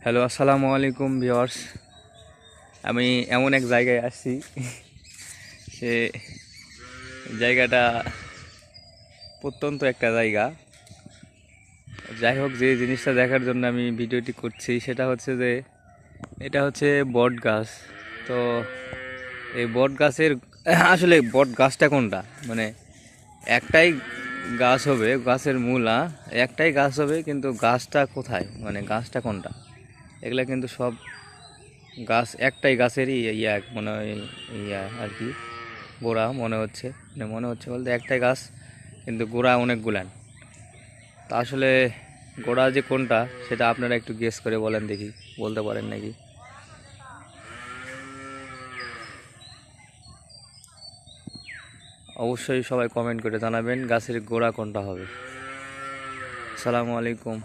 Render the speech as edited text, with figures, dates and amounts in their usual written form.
Hello, আসসালামু আলাইকুম viewers. আমি এমন এক জায়গায় আসছি, সে জায়গাটা প্রত্যন্ত একটা জায়গা। যাই হোক, যে জিনিসটা দেখার জন্য আমি ভিডিওটি করছি সেটা হচ্ছে যে এটা হচ্ছে বট গাছ। তো এই বট গাছের আসলে বট গাছটা কোনটা, মানে একটাই গাছ হবে, গাছের মূলা একটাই গাছ হবে, কিন্তু গাছটা কোথায়, মানে গাছটা কোনটা, এগুলা কিন্তু সব গাছ একটাই গাছেরই ইয়া মনে হয়, ইয়া আর কি গোড়া মনে হচ্ছে, মানে মনে হচ্ছে বলতে একটাই গাছ কিন্তু গোড়া অনেকগুলান। তা আসলে গোড়া যে কোনটা সেটা আপনারা একটু গেস করে বলেন দেখি, বলতে পারেন নাকি? অবশ্যই সবাই কমেন্ট করে জানাবেন গাছের গোড়া কোনটা হবে। আসসালামু আলাইকুম।